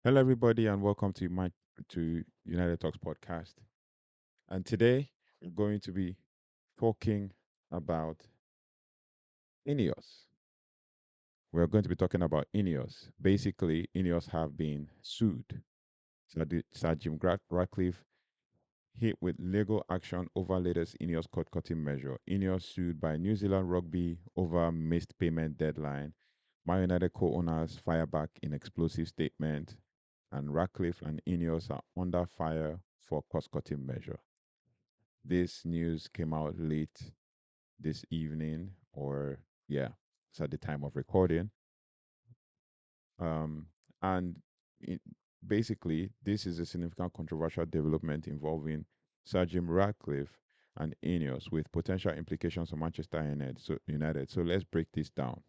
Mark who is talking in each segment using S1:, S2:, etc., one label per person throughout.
S1: Hello, everybody, and welcome to my to United Talks podcast. And today we're going to be talking about INEOS. We're going to be talking about INEOS. Basically, INEOS have been sued. Sir Jim Ratcliffe hit with legal action over latest INEOS court-cutting measure. INEOS sued by New Zealand Rugby over missed payment deadline. My United co-owners fire back in explosive statement, and Ratcliffe and INEOS are under fire for cost-cutting measure. This news came out late this evening, or yeah, it's at the time of recording. Um, and it, basically, this is a significant controversial development involving Sir Jim Ratcliffe and INEOS with potential implications on Manchester United. So let's break this down.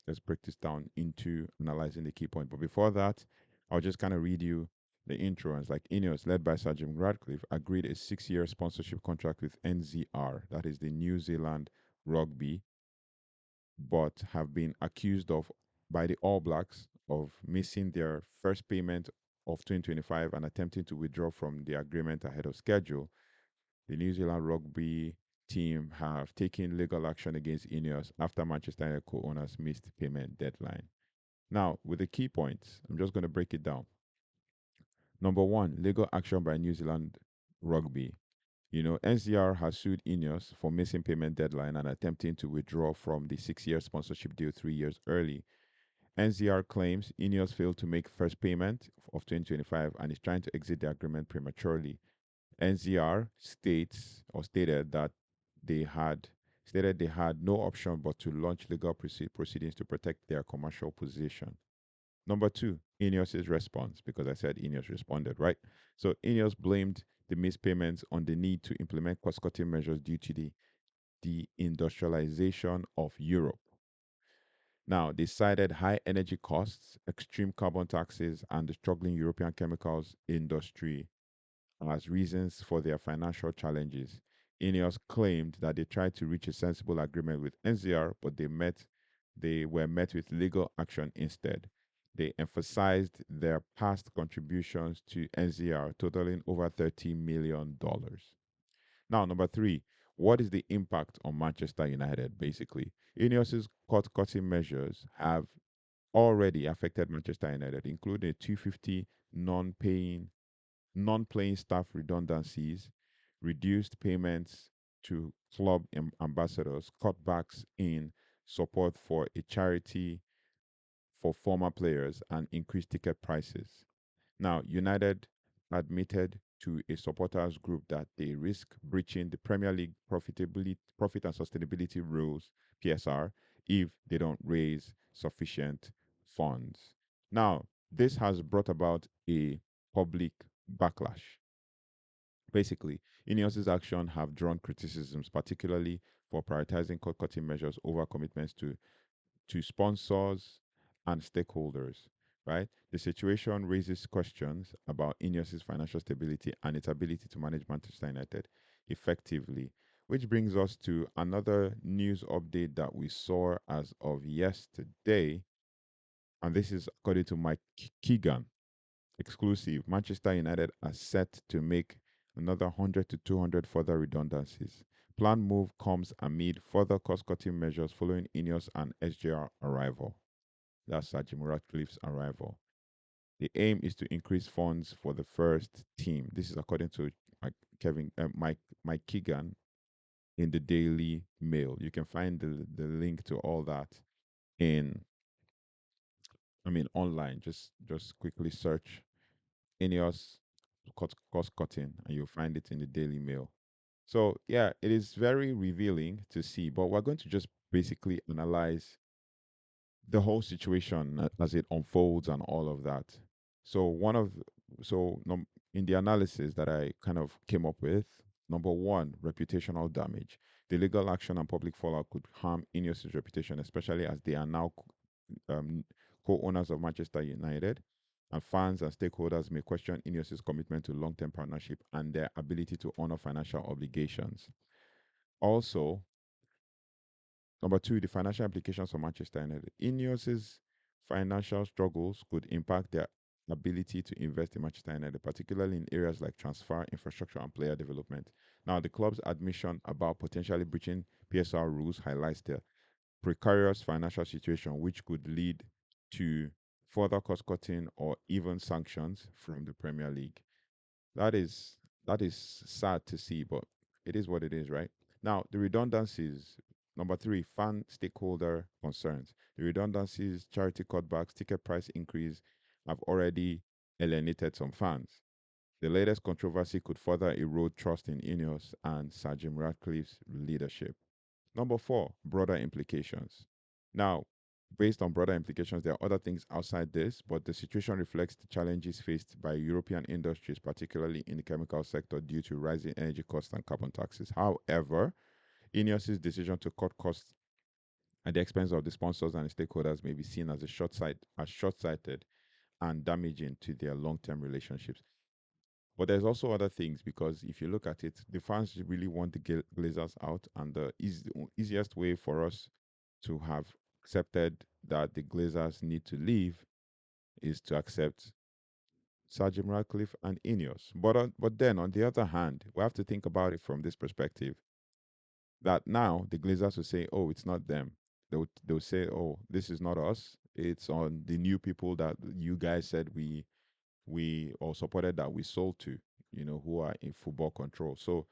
S1: Let's break this down into analyzing the key point. But before that, I'll just kind of read you the intro. And it's like INEOS, led by Sir Jim Ratcliffe, agreed a 6-year sponsorship contract with NZR, that is the New Zealand Rugby, but have been accused of by the All Blacks of missing their first payment of 2025 and attempting to withdraw from the agreement ahead of schedule. The New Zealand Rugby team have taken legal action against INEOS after Manchester United co-owners missed payment deadline. Now, with the key points, I'm just going to break it down. Number one, legal action by New Zealand Rugby. NCR has sued INEOS for missing payment deadline and attempting to withdraw from the 6-year sponsorship deal 3 years early. NCR claims INEOS failed to make first payment of 2025 and is trying to exit the agreement prematurely. NCR stated that they had no option but to launch legal proceedings to protect their commercial position. Number two, INEOS's response, because I said INEOS responded, right? So INEOS blamed the missed payments on the need to implement cost-cutting measures due to the deindustrialization of Europe. Now, they cited high energy costs, extreme carbon taxes, and the struggling European chemicals industry as reasons for their financial challenges. INEOS claimed that they tried to reach a sensible agreement with NZR, but they were met with legal action instead. They emphasized their past contributions to NZR totaling over $30 million. Now, number three, what is the impact on Manchester United? Basically, INEOS's cost-cutting measures have already affected Manchester United, including a 250 non-paying non-playing staff redundancies, reduced payments to club ambassadors, cutbacks in support for a charity for former players, and increased ticket prices. Now, United admitted to a supporters group that they risk breaching the Premier League profit and sustainability rules (PSR) if they don't raise sufficient funds. Now, this has brought about a public backlash. Basically, INEOS's action have drawn criticisms, particularly for prioritizing cost-cutting measures over commitments to sponsors and stakeholders. Right? The situation raises questions about INEOS's financial stability and its ability to manage Manchester United effectively. Which brings us to another news update that we saw as of yesterday, and this is according to Mike Keegan, exclusive. Manchester United are set to make another 100 to 200 further redundancies. Planned move comes amid further cost-cutting measures following INEOS and SJR arrival. That's Sir Jim Ratcliffe's arrival. The aim is to increase funds for the first team. This is according to Mike Keegan in the Daily Mail. You can find the link to all that in online. Just quickly search INEOS cost cutting, and you'll find it in the Daily Mail. So yeah, it is very revealing to see. But we're going to just basically analyze the whole situation as it unfolds and all of that. So one of so num- in the analysis that I kind of came up with, number one, reputational damage. The legal action and public fallout could harm INEOS's reputation, especially as they are now um, co-owners of Manchester United, and fans and stakeholders may question INEOS's commitment to long-term partnership and their ability to honor financial obligations. Also, number two, the financial implications for Manchester United. INEOS's financial struggles could impact their ability to invest in Manchester United, particularly in areas like transfer, infrastructure, and player development. Now, the club's admission about potentially breaching PSR rules highlights the precarious financial situation, which could lead to further cost cutting or even sanctions from the Premier League. That is that is sad to see, but it is what it is, right? Now, the redundancies. Number three, fan stakeholder concerns. The redundancies, charity cutbacks, ticket price increase have already alienated some fans. The latest controversy could further erode trust in INEOS and Sir Jim Ratcliffe's leadership. Number four, broader implications. Now, based on broader implications, there are other things outside this, but the situation reflects the challenges faced by European industries, particularly in the chemical sector, due to rising energy costs and carbon taxes. However, INEOS's decision to cut costs at the expense of the sponsors and the stakeholders may be seen as short-sighted and damaging to their long-term relationships. But there's also other things because if you look at it, the fans really want the Glazers out, and the easiest way for us to have accepted that the Glazers need to leave is to accept Sir Jim Ratcliffe and INEOS. But then on the other hand, we have to think about it from this perspective that now the Glazers will say, "Oh, it's not them." They'll say, "Oh, this is not us. It's on the new people that you guys said we or supported that we sold to, who are in football control." So,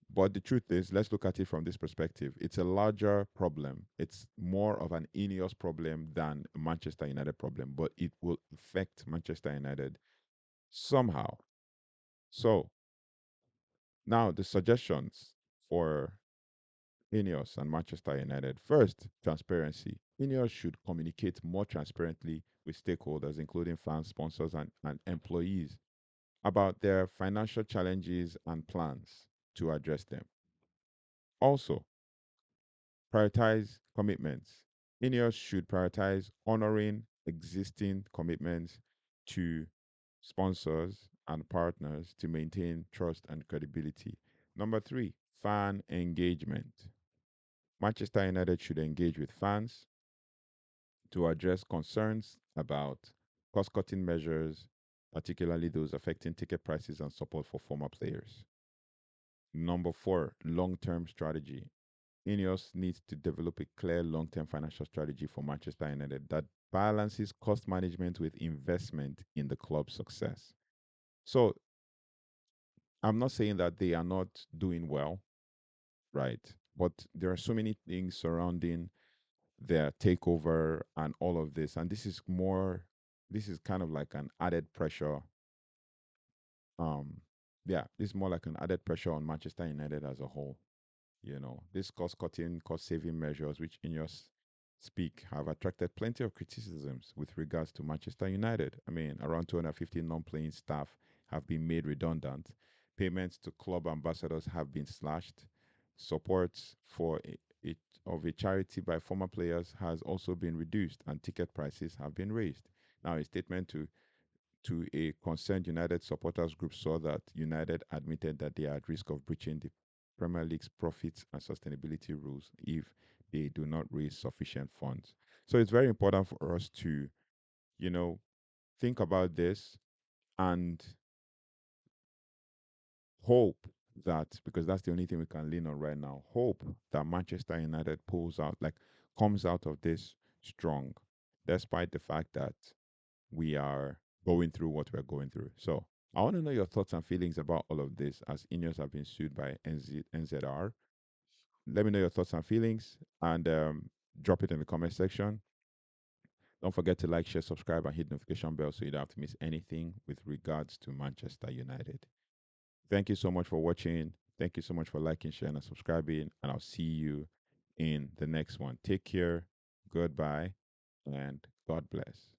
S1: but the truth is, let's look at it from this perspective. It's a larger problem. It's more of an INEOS problem than a Manchester United problem, but it will affect Manchester United somehow. So, now the suggestions for INEOS and Manchester United. First, transparency. INEOS should communicate more transparently with stakeholders, including fans, sponsors, and employees, about their financial challenges and plans to address them. Also, prioritize commitments. INEOS should prioritize honoring existing commitments to sponsors and partners to maintain trust and credibility. Number three, fan engagement. Manchester United should engage with fans to address concerns about cost cutting measures, particularly those affecting ticket prices and support for former players. Number four, long term strategy. INEOS needs to develop a clear long term financial strategy for Manchester United that balances cost management with investment in the club's success. So I'm not saying that they are not doing well, right? But there are so many things surrounding their takeover and all of this. And this is kind of like an added pressure. Um, yeah, this is more like an added pressure on Manchester United as a whole. These cost cutting, cost saving measures, which in your speak, have attracted plenty of criticisms with regards to Manchester United. I mean, around 250 non playing staff have been made redundant. Payments to club ambassadors have been slashed. Support for it of a charity by former players has also been reduced, and ticket prices have been raised. Now, a statement to a concerned United supporters group saw that United admitted that they are at risk of breaching the Premier League's profits and sustainability rules if they do not raise sufficient funds. So it's very important for us to, you know, think about this and hope that, because that's the only thing we can lean on right now, hope that Manchester United pulls out, like comes out of this strong, despite the fact that we are going through what we're going through. So I want to know your thoughts and feelings about all of this as INEOS have been sued by NZR. Let me know your thoughts and feelings and drop it in the comment section. Don't forget to like, share, subscribe, and hit notification bell so you don't have to miss anything with regards to Manchester United. Thank you so much for watching. Thank you so much for liking, sharing, and subscribing. And I'll see you in the next one. Take care. Goodbye. And God bless.